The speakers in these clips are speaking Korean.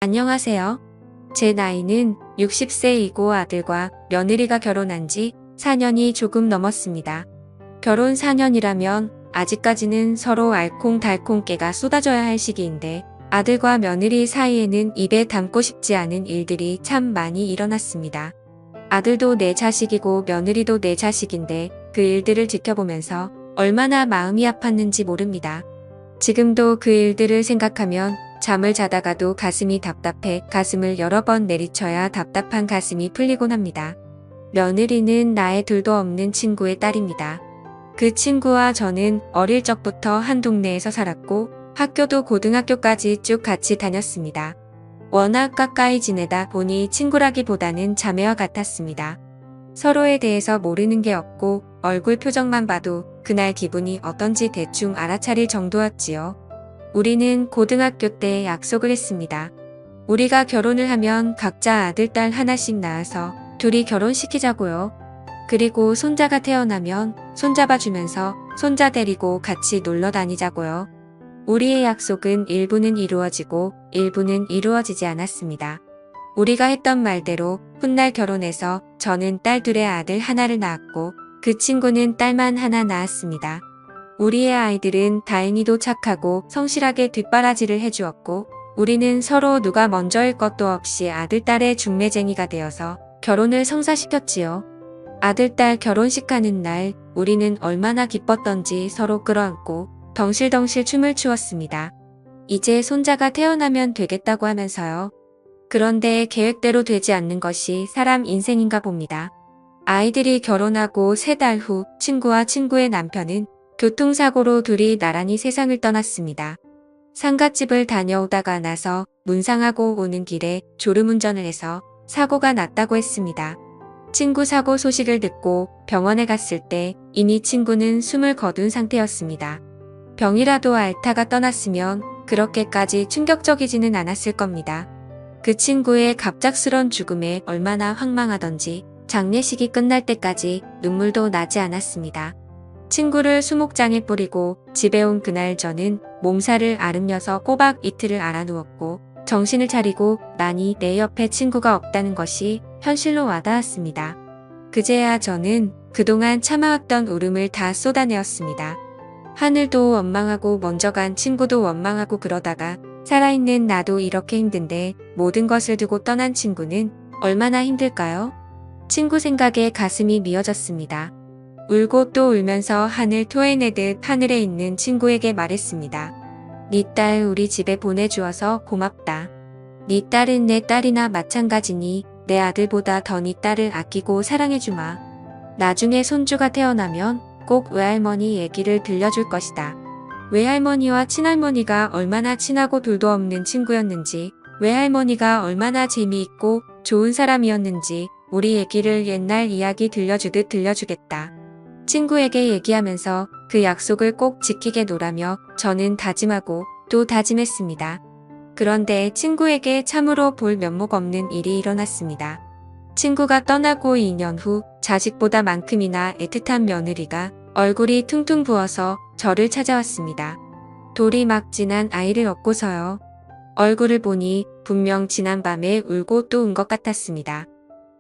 안녕하세요. 제 나이는 60세이고 아들과 며느리가 결혼한 지 4년이 조금 넘었습니다. 결혼 4년이라면 아직까지는 서로 알콩달콩 깨가 쏟아져야 할 시기인데 아들과 며느리 사이에는 입에 담고 싶지 않은 일들이 참 많이 일어났습니다. 아들도 내 자식이고 며느리도 내 자식인데 그 일들을 지켜보면서 얼마나 마음이 아팠는지 모릅니다. 지금도 그 일들을 생각하면 잠을 자다가도 가슴이 답답해 가슴을 여러 번 내리쳐야 답답한 가슴이 풀리곤 합니다. 며느리는 나의 둘도 없는 친구의 딸입니다. 그 친구와 저는 어릴 적부터 한 동네에서 살았고 학교도 고등학교까지 쭉 같이 다녔습니다. 워낙 가까이 지내다 보니 친구라기보다는 자매와 같았습니다. 서로에 대해서 모르는 게 없고 얼굴 표정만 봐도 그날 기분이 어떤지 대충 알아차릴 정도였지요. 우리는 고등학교 때 약속을 했습니다. 우리가 결혼을 하면 각자 아들, 딸 하나씩 낳아서 둘이 결혼시키자고요. 그리고 손자가 태어나면 손잡아주면서 손자 데리고 같이 놀러 다니자고요. 우리의 약속은 일부는 이루어지고 일부는 이루어지지 않았습니다. 우리가 했던 말대로 훗날 결혼해서 저는 딸 둘의 아들 하나를 낳았고 그 친구는 딸만 하나 낳았습니다. 우리의 아이들은 다행히도 착하고 성실하게 뒷바라지를 해주었고 우리는 서로 누가 먼저일 것도 없이 아들, 딸의 중매쟁이가 되어서 결혼을 성사시켰지요. 아들, 딸 결혼식 하는 날 우리는 얼마나 기뻤던지 서로 끌어안고 덩실덩실 춤을 추었습니다. 이제 손자가 태어나면 되겠다고 하면서요. 그런데 계획대로 되지 않는 것이 사람 인생인가 봅니다. 아이들이 결혼하고 3달 후 친구와 친구의 남편은 교통사고로 둘이 나란히 세상을 떠났습니다. 상갓집을 다녀오다가 나서 문상하고 오는 길에 졸음운전을 해서 사고가 났다고 했습니다. 친구 사고 소식을 듣고 병원에 갔을 때 이미 친구는 숨을 거둔 상태였습니다. 병이라도 앓다가 떠났으면 그렇게까지 충격적이지는 않았을 겁니다. 그 친구의 갑작스런 죽음에 얼마나 황망하던지 장례식이 끝날 때까지 눈물도 나지 않았습니다. 친구를 수목장에 뿌리고 집에 온 그날 저는 몸살을 앓으면서 꼬박 이틀을 앓아누웠고 정신을 차리고 나니 내 옆에 친구가 없다는 것이 현실로 와닿았습니다. 그제야 저는 그동안 참아왔던 울음을 다 쏟아내었습니다. 하늘도 원망하고 먼저 간 친구도 원망하고 그러다가 살아있는 나도 이렇게 힘든데 모든 것을 두고 떠난 친구는 얼마나 힘들까요? 친구 생각에 가슴이 미어졌습니다. 울고 또 울면서 하늘 토해내듯 하늘에 있는 친구에게 말했습니다. 네 딸 우리 집에 보내주어서 고맙다. 네 딸은 내 딸이나 마찬가지니 내 아들보다 더 네 딸을 아끼고 사랑해주마. 나중에 손주가 태어나면 꼭 외할머니 얘기를 들려줄 것이다. 외할머니와 친할머니가 얼마나 친하고 둘도 없는 친구였는지, 외할머니가 얼마나 재미있고 좋은 사람이었는지 우리 얘기를 옛날 이야기 들려주듯 들려주겠다. 친구에게 얘기하면서 그 약속을 꼭 지키게 노라며 저는 다짐하고 또 다짐했습니다. 그런데 친구에게 참으로 볼 면목 없는 일이 일어났습니다. 친구가 떠나고 2년 후 자식보다 만큼이나 애틋한 며느리가 얼굴이 퉁퉁 부어서 저를 찾아왔습니다. 돌이 막 지난 아이를 업고서요. 얼굴을 보니 분명 지난밤에 울고 또 운 것 같았습니다.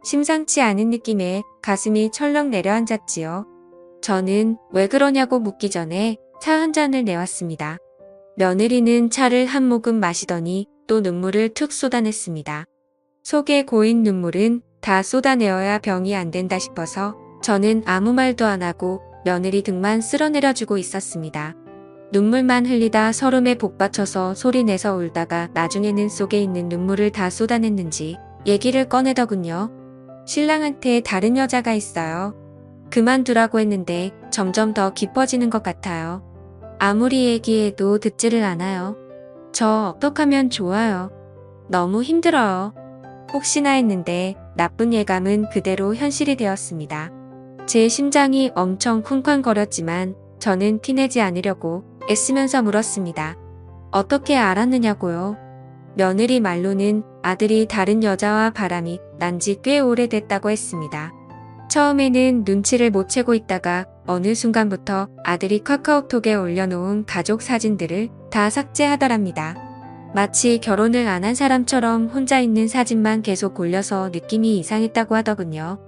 심상치 않은 느낌에 가슴이 철렁 내려앉았지요. 저는 왜 그러냐고 묻기 전에 차 한 잔을 내왔습니다. 며느리는 차를 한 모금 마시더니 또 눈물을 툭 쏟아냈습니다. 속에 고인 눈물은 다 쏟아내어야 병이 안 된다 싶어서 저는 아무 말도 안 하고 며느리 등만 쓸어내려주고 있었습니다. 눈물만 흘리다 서름에 복받쳐서 소리내서 울다가 나중에는 속에 있는 눈물을 다 쏟아냈는지 얘기를 꺼내더군요. 신랑한테 다른 여자가 있어요. 그만두라고 했는데 점점 더 깊어지는 것 같아요. 아무리 얘기해도 듣지를 않아요. 저 어떡하면 좋아요. 너무 힘들어요. 혹시나 했는데 나쁜 예감은 그대로 현실이 되었습니다. 제 심장이 엄청 쿵쾅거렸지만 저는 티내지 않으려고 애쓰면서 물었습니다. 어떻게 알았느냐고요? 며느리 말로는 아들이 다른 여자와 바람이 난 지 꽤 오래됐다고 했습니다. 처음에는 눈치를 못 채고 있다가 어느 순간부터 아들이 카카오톡에 올려놓은 가족 사진들을 다 삭제하더랍니다. 마치 결혼을 안 한 사람처럼 혼자 있는 사진만 계속 올려서 느낌이 이상했다고 하더군요.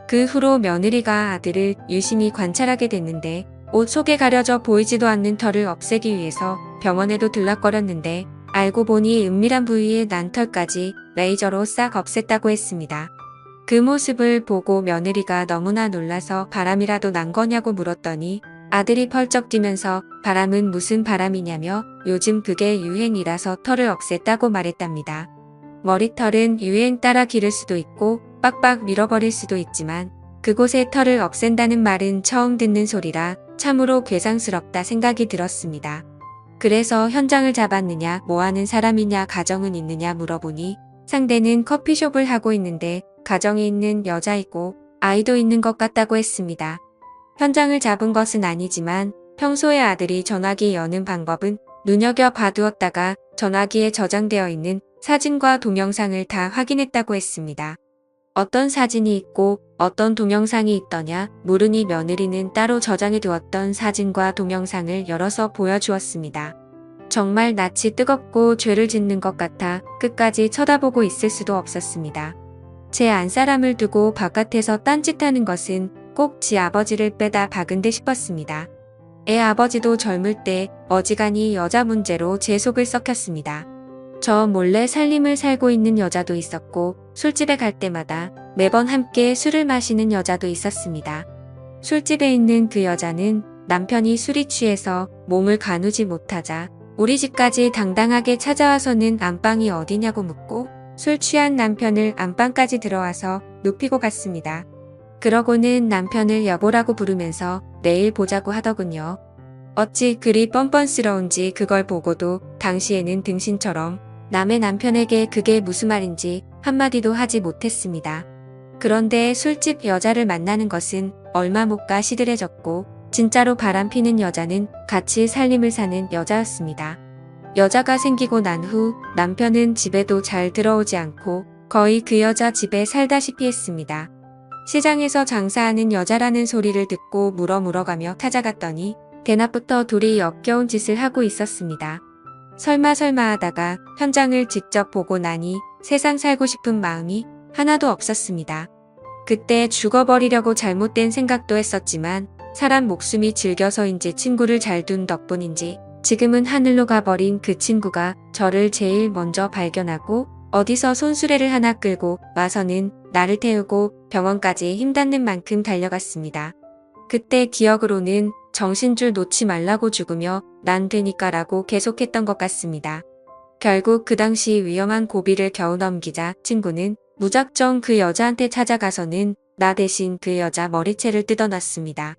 그 후로 며느리가 아들을 유심히 관찰하게 됐는데 옷 속에 가려져 보이지도 않는 털을 없애기 위해서 병원에도 들락거렸는데 알고 보니 은밀한 부위에 난 털까지 레이저로 싹 없앴다고 했습니다. 그 모습을 보고 며느리가 너무나 놀라서 바람이라도 난 거냐고 물었더니 아들이 펄쩍 뛰면서 바람은 무슨 바람이냐며 요즘 그게 유행이라서 털을 없앴다고 말했답니다. 머리털은 유행 따라 기를 수도 있고 빡빡 밀어버릴 수도 있지만 그곳에 털을 없앤다는 말은 처음 듣는 소리라 참으로 괴상스럽다 생각이 들었습니다. 그래서 현장을 잡았느냐, 뭐하는 사람이냐, 가정은 있느냐 물어보니 상대는 커피숍을 하고 있는데 가정이 있는 여자이고 아이도 있는 것 같다고 했습니다. 현장을 잡은 것은 아니지만 평소에 아들이 전화기 여는 방법은 눈여겨봐두었다가 전화기에 저장되어 있는 사진과 동영상을 다 확인했다고 했습니다. 어떤 사진이 있고 어떤 동영상이 있더냐 물으니 며느리는 따로 저장해 두었던 사진과 동영상을 열어서 보여주었습니다. 정말 낯이 뜨겁고 죄를 짓는 것 같아 끝까지 쳐다보고 있을 수도 없었습니다. 제 안사람을 두고 바깥에서 딴짓하는 것은 꼭 지 아버지를 빼다 박은 듯 싶었습니다. 애 아버지도 젊을 때 어지간히 여자 문제로 제 속을 썩혔습니다. 저 몰래 살림을 살고 있는 여자도 있었고 술집에 갈 때마다 매번 함께 술을 마시는 여자도 있었습니다. 술집에 있는 그 여자는 남편이 술이 취해서 몸을 가누지 못하자 우리 집까지 당당하게 찾아와서는 안방이 어디냐고 묻고 술 취한 남편을 안방까지 들어와서 눕히고 갔습니다. 그러고는 남편을 여보라고 부르면서 내일 보자고 하더군요. 어찌 그리 뻔뻔스러운지 그걸 보고도 당시에는 등신처럼 남의 남편에게 그게 무슨 말인지 한마디도 하지 못했습니다. 그런데 술집 여자를 만나는 것은 얼마 못 가 시들해졌고 진짜로 바람피는 여자는 같이 살림을 사는 여자였습니다. 여자가 생기고 난 후 남편은 집에도 잘 들어오지 않고 거의 그 여자 집에 살다시피 했습니다. 시장에서 장사하는 여자라는 소리를 듣고 물어가며 찾아갔더니 대낮부터 둘이 역겨운 짓을 하고 있었습니다. 설마 하다가 현장을 직접 보고 나니 세상 살고 싶은 마음이 하나도 없었습니다. 그때 죽어버리려고 잘못된 생각도 했었지만 사람 목숨이 질겨서인지 친구를 잘 둔 덕분인지 지금은 하늘로 가버린 그 친구가 저를 제일 먼저 발견하고 어디서 손수레를 하나 끌고 와서는 나를 태우고 병원까지 힘닿는 만큼 달려갔습니다. 그때 기억으로는 정신줄 놓지 말라고 죽으며 난 되니까라고 계속했던 것 같습니다. 결국 그 당시 위험한 고비를 겨우 넘기자 친구는 무작정 그 여자한테 찾아가서는 나 대신 그 여자 머리채를 뜯어놨습니다.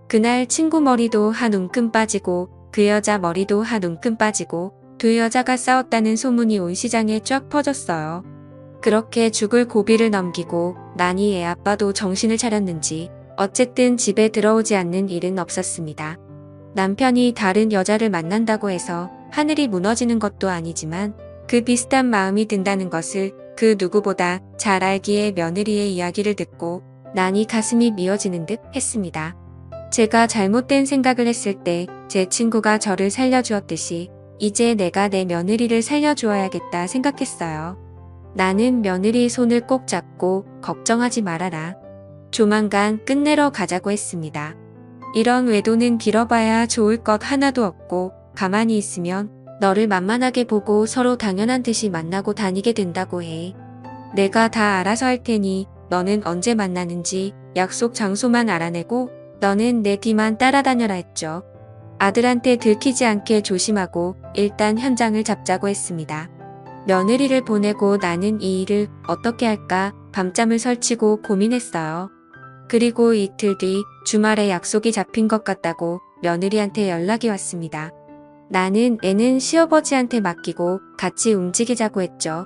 그날 친구 머리도 한 움큼 빠지고 그 여자 머리도 한 움큼 빠지고 두 여자가 싸웠다는 소문이 온 시장에 쫙 퍼졌어요. 그렇게 죽을 고비를 넘기고 나니 애 아빠도 정신을 차렸는지 어쨌든 집에 들어오지 않는 일은 없었습니다. 남편이 다른 여자를 만난다고 해서 하늘이 무너지는 것도 아니지만 그 비슷한 마음이 든다는 것을 그 누구보다 잘 알기에 며느리의 이야기를 듣고 나니 가슴이 미어지는 듯 했습니다. 제가 잘못된 생각을 했을 때 제 친구가 저를 살려주었듯이 이제 내가 내 며느리를 살려주어야겠다 생각했어요. 나는 며느리 손을 꼭 잡고 걱정하지 말아라. 조만간 끝내러 가자고 했습니다. 이런 외도는 길어봐야 좋을 것 하나도 없고 가만히 있으면 너를 만만하게 보고 서로 당연한 듯이 만나고 다니게 된다고 해. 내가 다 알아서 할 테니 너는 언제 만나는지 약속 장소만 알아내고 너는 내 뒤만 따라다녀라 했죠. 아들한테 들키지 않게 조심하고 일단 현장을 잡자고 했습니다. 며느리를 보내고 나는 이 일을 어떻게 할까 밤잠을 설치고 고민했어요. 그리고 이틀 뒤 주말에 약속이 잡힌 것 같다고 며느리한테 연락이 왔습니다. 나는 애는 시어버지한테 맡기고 같이 움직이자고 했죠.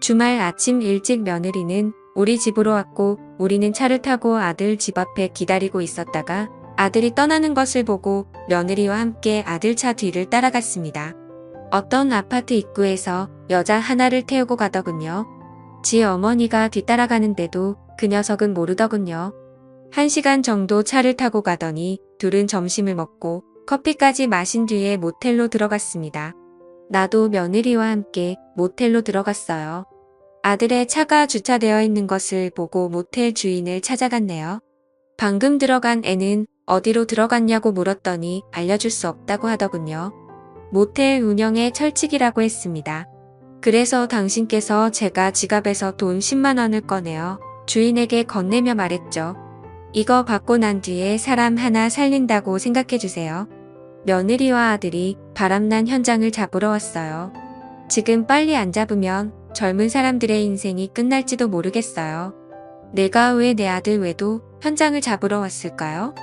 주말 아침 일찍 며느리는 우리 집으로 왔고 우리는 차를 타고 아들 집 앞에 기다리고 있었다가 아들이 떠나는 것을 보고 며느리와 함께 아들 차 뒤를 따라갔습니다. 어떤 아파트 입구에서 여자 하나를 태우고 가더군요. 지 어머니가 뒤따라가는데도 그 녀석은 모르더군요. 1시간 정도 차를 타고 가더니 둘은 점심을 먹고 커피까지 마신 뒤에 모텔로 들어갔습니다. 나도 며느리와 함께 모텔로 들어갔어요. 아들의 차가 주차되어 있는 것을 보고 모텔 주인을 찾아갔네요. 방금 들어간 애는 어디로 들어갔냐고 물었더니 알려줄 수 없다고 하더군요. 모텔 운영의 철칙이라고 했습니다. 그래서 당신께서 제가 지갑에서 돈 10만 원을 꺼내어 주인에게 건네며 말했죠. 이거 받고 난 뒤에 사람 하나 살린다고 생각해 주세요. 며느리와 아들이 바람난 현장을 잡으러 왔어요. 지금 빨리 안 잡으면 젊은 사람들의 인생이 끝날지도 모르겠어요. 내가 왜 내 아들 외도 현장을 잡으러 왔을까요?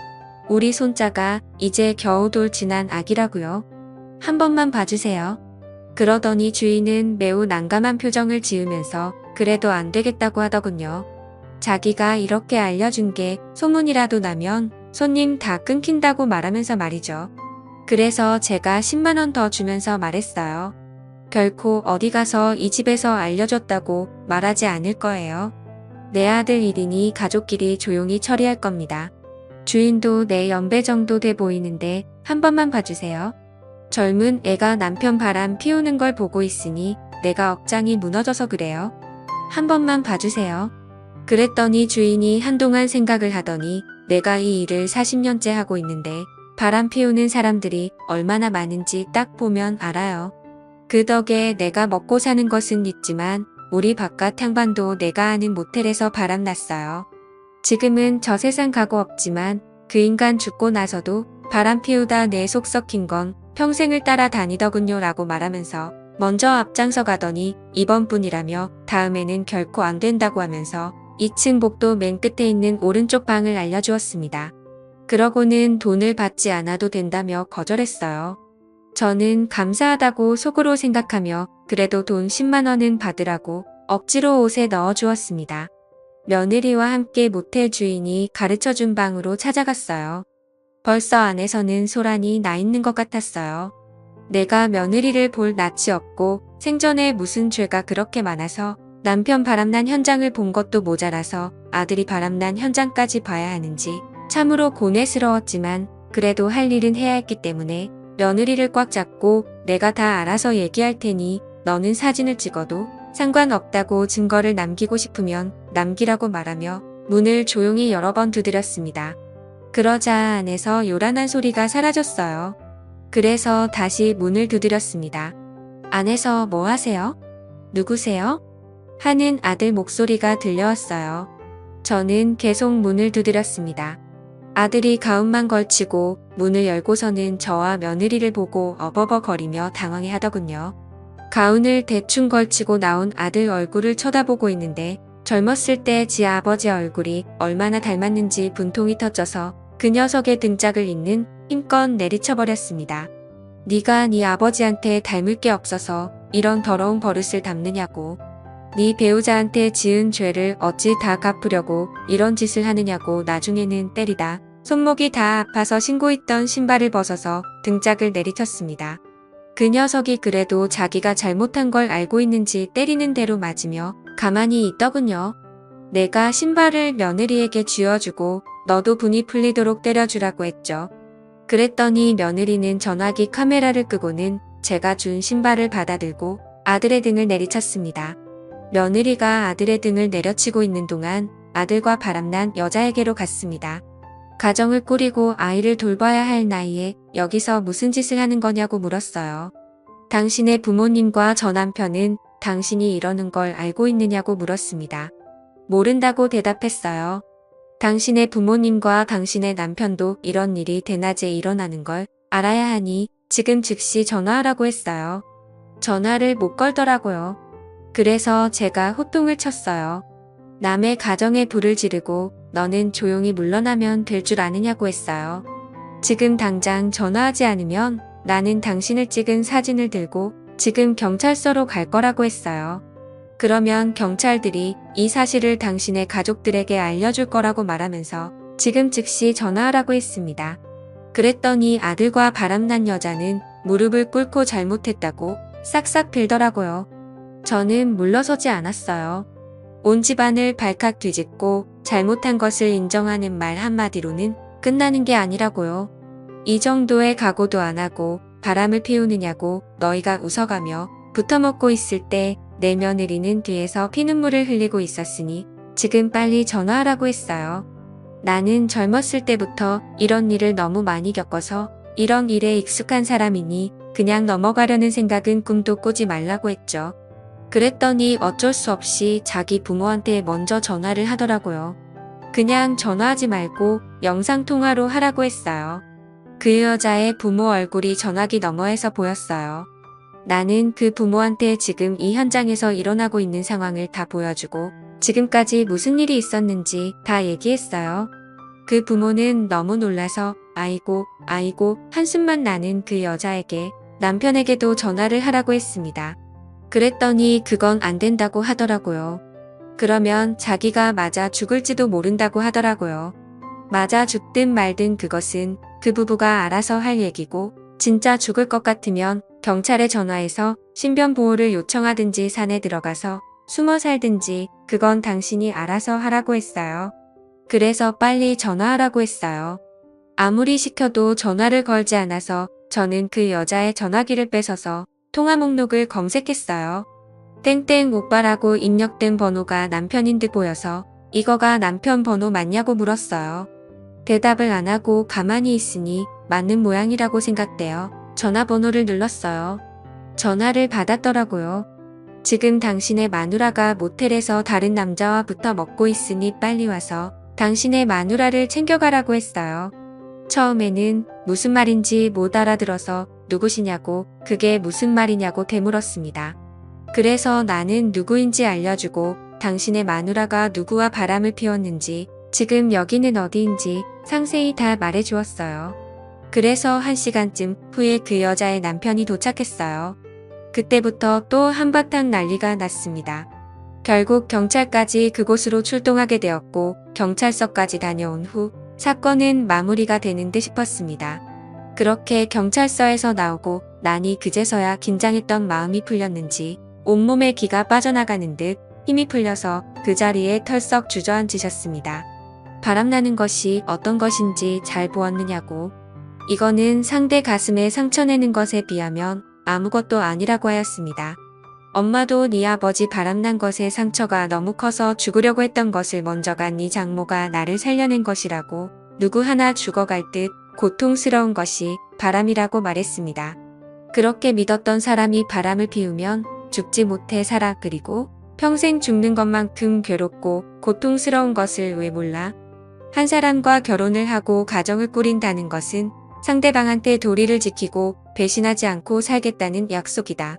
우리 손자가 이제 겨우 돌 지난 아기라고요. 한 번만 봐주세요. 그러더니 주인은 매우 난감한 표정을 지으면서 그래도 안 되겠다고 하더군요. 자기가 이렇게 알려준 게 소문이라도 나면 손님 다 끊긴다고 말하면서 말이죠. 그래서 제가 10만 원 더 주면서 말했어요. 결코 어디 가서 이 집에서 알려줬다고 말하지 않을 거예요. 내 아들 일이니 가족끼리 조용히 처리할 겁니다. 주인도 내 연배 정도 돼 보이는데 한 번만 봐주세요. 젊은 애가 남편 바람 피우는 걸 보고 있으니 내가 억장이 무너져서 그래요. 한 번만 봐주세요. 그랬더니 주인이 한동안 생각을 하더니 내가 이 일을 40년째 하고 있는데 바람 피우는 사람들이 얼마나 많은지 딱 보면 알아요. 그 덕에 내가 먹고 사는 것은 있지만 우리 바깥 향반도 내가 아는 모텔에서 바람났어요. 지금은 저 세상 가고 없지만 그 인간 죽고 나서도 바람 피우다 내 속 썩힌 건 평생을 따라다니더군요 라고 말하면서 먼저 앞장서 가더니 이번 분이라며 다음에는 결코 안 된다고 하면서 2층 복도 맨 끝에 있는 오른쪽 방을 알려주었습니다. 그러고는 돈을 받지 않아도 된다며 거절했어요. 저는 감사하다고 속으로 생각하며 그래도 돈 10만 원은 받으라고 억지로 옷에 넣어 주었습니다. 며느리와 함께 모텔 주인이 가르쳐준 방으로 찾아갔어요. 벌써 안에서는 소란이 나 있는 것 같았어요. 내가 며느리를 볼 낯이 없고 생전에 무슨 죄가 그렇게 많아서 남편 바람난 현장을 본 것도 모자라서 아들이 바람난 현장까지 봐야 하는지 참으로 고뇌스러웠지만 그래도 할 일은 해야 했기 때문에 며느리를 꽉 잡고 내가 다 알아서 얘기할 테니 너는 사진을 찍어도 상관없다고 증거를 남기고 싶으면 남기라고 말하며 문을 조용히 여러 번 두드렸습니다. 그러자 안에서 요란한 소리가 사라졌어요. 그래서 다시 문을 두드렸습니다. 안에서 뭐 하세요? 누구세요? 하는 아들 목소리가 들려왔어요. 저는 계속 문을 두드렸습니다. 아들이 가운만 걸치고 문을 열고서는 저와 며느리를 보고 어버버거리며 당황해 하더군요. 가운을 대충 걸치고 나온 아들 얼굴을 쳐다보고 있는데 젊었을 때 지 아버지 얼굴이 얼마나 닮았는지 분통이 터져서 그 녀석의 등짝을 잇는 힘껏 내리쳐버렸습니다. 네가 네 아버지한테 닮을 게 없어서 이런 더러운 버릇을 담느냐고. 네 배우자한테 지은 죄를 어찌 다 갚으려고 이런 짓을 하느냐고 나중에는 때리다 손목이 다 아파서 신고 있던 신발을 벗어서 등짝을 내리쳤습니다. 그 녀석이 그래도 자기가 잘못한 걸 알고 있는지 때리는 대로 맞으며 가만히 있더군요. 내가 신발을 며느리에게 쥐어주고 너도 분이 풀리도록 때려주라고 했죠. 그랬더니 며느리는 전화기 카메라를 끄고는 제가 준 신발을 받아들고 아들의 등을 내리쳤습니다. 며느리가 아들의 등을 내려치고 있는 동안 아들과 바람난 여자에게로 갔습니다. 가정을 꾸리고 아이를 돌봐야 할 나이에 여기서 무슨 짓을 하는 거냐고 물었어요. 당신의 부모님과 저 남편은 당신이 이러는 걸 알고 있느냐고 물었습니다. 모른다고 대답했어요. 당신의 부모님과 당신의 남편도 이런 일이 대낮에 일어나는 걸 알아야 하니 지금 즉시 전화하라고 했어요. 전화를 못 걸더라고요. 그래서 제가 호통을 쳤어요. 남의 가정에 불을 지르고 너는 조용히 물러나면 될 줄 아느냐고 했어요. 지금 당장 전화하지 않으면 나는 당신을 찍은 사진을 들고 지금 경찰서로 갈 거라고 했어요. 그러면 경찰들이 이 사실을 당신의 가족들에게 알려줄 거라고 말하면서 지금 즉시 전화하라고 했습니다. 그랬더니 아들과 바람난 여자는 무릎을 꿇고 잘못했다고 싹싹 빌더라고요. 저는 물러서지 않았어요. 온 집안을 발칵 뒤집고 잘못한 것을 인정하는 말 한마디로는 끝나는 게 아니라고요. 이 정도의 각오도 안 하고 바람을 피우느냐고 너희가 웃어가며 붙어먹고 있을 때 내 며느리는 뒤에서 피눈물을 흘리고 있었으니 지금 빨리 전화하라고 했어요. 나는 젊었을 때부터 이런 일을 너무 많이 겪어서 이런 일에 익숙한 사람이니 그냥 넘어가려는 생각은 꿈도 꾸지 말라고 했죠. 그랬더니 어쩔 수 없이 자기 부모한테 먼저 전화를 하더라고요. 그냥 전화하지 말고 영상통화로 하라고 했어요. 그 여자의 부모 얼굴이 전화기 너머에서 보였어요. 나는 그 부모한테 지금 이 현장에서 일어나고 있는 상황을 다 보여주고 지금까지 무슨 일이 있었는지 다 얘기했어요. 그 부모는 너무 놀라서 아이고 한숨만 나는 그 여자에게 남편에게도 전화를 하라고 했습니다. 그랬더니 그건 안 된다고 하더라고요. 그러면 자기가 맞아 죽을지도 모른다고 하더라고요. 맞아 죽든 말든 그것은 그 부부가 알아서 할 얘기고 진짜 죽을 것 같으면 경찰에 전화해서 신변보호를 요청하든지 산에 들어가서 숨어 살든지 그건 당신이 알아서 하라고 했어요. 그래서 빨리 전화하라고 했어요. 아무리 시켜도 전화를 걸지 않아서 저는 그 여자의 전화기를 뺏어서 통화 목록을 검색했어요. 땡땡 오빠라고 입력된 번호가 남편인 듯 보여서 이거가 남편 번호 맞냐고 물었어요. 대답을 안 하고 가만히 있으니 맞는 모양이라고 생각되어 전화번호를 눌렀어요. 전화를 받았더라고요. 지금 당신의 마누라가 모텔에서 다른 남자와 붙어 먹고 있으니 빨리 와서 당신의 마누라를 챙겨가라고 했어요. 처음에는 무슨 말인지 못 알아들어서 누구시냐고 그게 무슨 말이냐고 되물었습니다. 그래서 나는 누구인지 알려주고 당신의 마누라가 누구와 바람을 피웠는지 지금 여기는 어디인지 상세히 다 말해주었어요. 그래서 1시간쯤 후에 그 여자의 남편이 도착했어요. 그때부터 또 한바탕 난리가 났습니다. 결국 경찰까지 그곳으로 출동하게 되었고 경찰서까지 다녀온 후 사건은 마무리가 되는 듯 싶었습니다. 그렇게 경찰서에서 나오고 나니 그제서야 긴장했던 마음이 풀렸는지 온몸에 기가 빠져나가는 듯 힘이 풀려서 그 자리에 털썩 주저앉으셨습니다. 바람나는 것이 어떤 것인지 잘 보았느냐고. 이거는 상대 가슴에 상처 내는 것에 비하면 아무것도 아니라고 하였습니다. 엄마도 네 아버지 바람난 것에 상처가 너무 커서 죽으려고 했던 것을 먼저 간 네 장모가 나를 살려낸 것이라고 누구 하나 죽어갈 듯 고통스러운 것이 바람이라고 말했습니다. 그렇게 믿었던 사람이 바람을 피우면 죽지 못해 살아 그리고 평생 죽는 것만큼 괴롭고 고통스러운 것을 왜 몰라? 한 사람과 결혼을 하고 가정을 꾸린다는 것은 상대방한테 도리를 지키고 배신하지 않고 살겠다는 약속이다.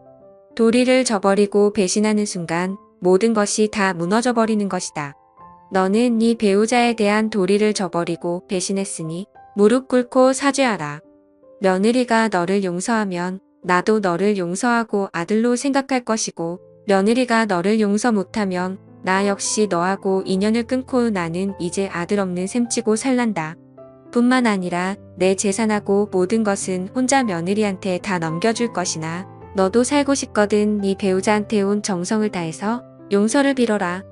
도리를 저버리고 배신하는 순간 모든 것이 다 무너져 버리는 것이다. 너는 네 배우자에 대한 도리를 저버리고 배신했으니 무릎 꿇고 사죄하라. 며느리가 너를 용서하면 나도 너를 용서하고 아들로 생각할 것이고 며느리가 너를 용서 못하면 나 역시 너하고 인연을 끊고 나는 이제 아들 없는 셈 치고 살란다. 뿐만 아니라 내 재산하고 모든 것은 혼자 며느리한테 다 넘겨줄 것이나 너도 살고 싶거든 네 배우자한테 온 정성을 다해서 용서를 빌어라.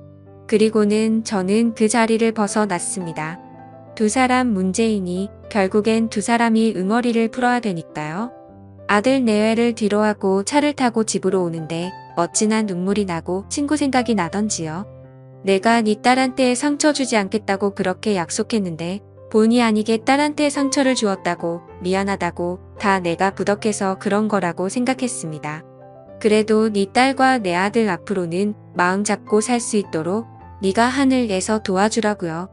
그리고는 저는 그 자리를 벗어났습니다. 두 사람 문제이니 결국엔 두 사람이 응어리를 풀어야 되니까요. 아들 내외를 뒤로하고 차를 타고 집으로 오는데 어찌나 눈물이 나고 친구 생각이 나던지요. 내가 네 딸한테 상처 주지 않겠다고 그렇게 약속했는데 본의 아니게 딸한테 상처를 주었다고 미안하다고 다 내가 부덕해서 그런 거라고 생각했습니다. 그래도 네 딸과 내 아들 앞으로는 마음 잡고 살 수 있도록 네가 하늘 내서 도와주라고요.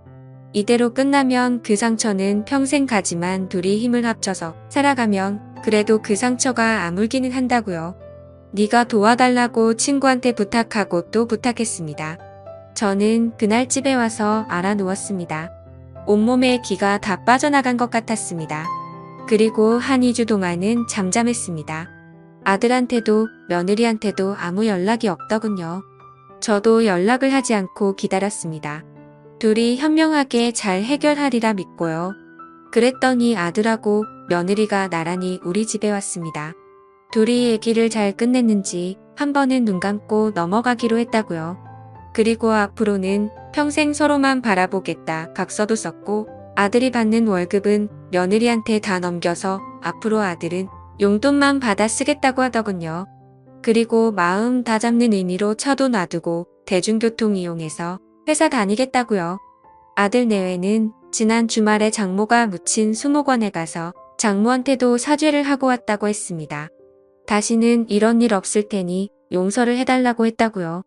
이대로 끝나면 그 상처는 평생 가지만 둘이 힘을 합쳐서 살아가면 그래도 그 상처가 아물기는 한다고요. 네가 도와달라고 친구한테 부탁하고 또 부탁했습니다. 저는 그날 집에 와서 알아누웠습니다. 온몸에 기가 다 빠져나간 것 같았습니다. 그리고 한 2주 동안은 잠잠했습니다. 아들한테도 며느리한테도 아무 연락이 없더군요. 저도 연락을 하지 않고 기다렸습니다. 둘이 현명하게 잘 해결하리라 믿고요. 그랬더니 아들하고 며느리가 나란히 우리 집에 왔습니다. 둘이 얘기를 잘 끝냈는지 한 번은 눈 감고 넘어가기로 했다고요. 그리고 앞으로는 평생 서로만 바라보겠다 각서도 썼고 아들이 받는 월급은 며느리한테 다 넘겨서 앞으로 아들은 용돈만 받아 쓰겠다고 하더군요. 그리고 마음 다잡는 의미로 차도 놔두고 대중교통 이용해서 회사 다니겠다고요. 아들 내외는 지난 주말에 장모가 묻힌 수목원에 가서 장모한테도 사죄를 하고 왔다고 했습니다. 다시는 이런 일 없을 테니 용서를 해달라고 했다고요.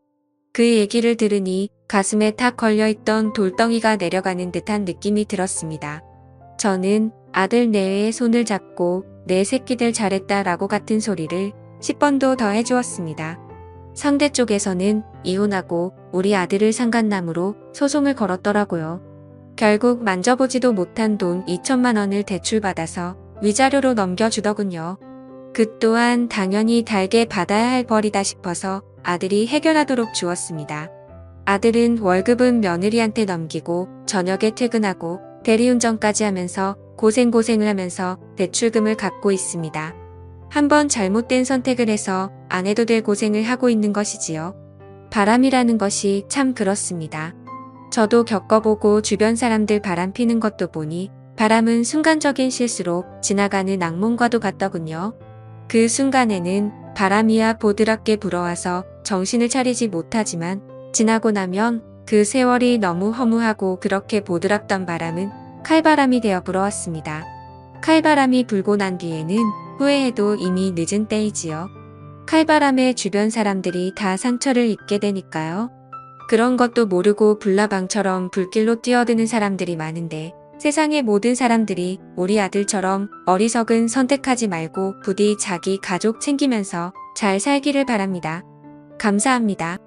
그 얘기를 들으니 가슴에 탁 걸려있던 돌덩이가 내려가는 듯한 느낌이 들었습니다. 저는 아들 내외의 손을 잡고 내 새끼들 잘했다라고 같은 소리를 10번도 더 해주었습니다. 상대 쪽에서는 이혼하고 우리 아들을 상간남으로 소송을 걸었더라고요. 결국 만져보지도 못한 돈 2천만 원을 대출받아서 위자료로 넘겨주더군요. 그 또한 당연히 달게 받아야 할 벌이다 싶어서 아들이 해결하도록 주었습니다. 아들은 월급은 며느리한테 넘기고 저녁에 퇴근하고 대리운전까지 하면서 고생을 하면서 대출금을 갚고 있습니다. 한번 잘못된 선택을 해서 안 해도 될 고생을 하고 있는 것이지요. 바람이라는 것이 참 그렇습니다. 저도 겪어보고 주변 사람들 바람 피는 것도 보니 바람은 순간적인 실수로 지나가는 악몽과도 같더군요. 그 순간에는 바람이야 보드랍게 불어와서 정신을 차리지 못하지만 지나고 나면 그 세월이 너무 허무하고 그렇게 보드랍던 바람은 칼바람이 되어 불어왔습니다. 칼바람이 불고 난 뒤에는 후회해도 이미 늦은 때이지요. 칼바람에 주변 사람들이 다 상처를 입게 되니까요. 그런 것도 모르고 불나방처럼 불길로 뛰어드는 사람들이 많은데 세상의 모든 사람들이 우리 아들처럼 어리석은 선택하지 말고 부디 자기 가족 챙기면서 잘 살기를 바랍니다. 감사합니다.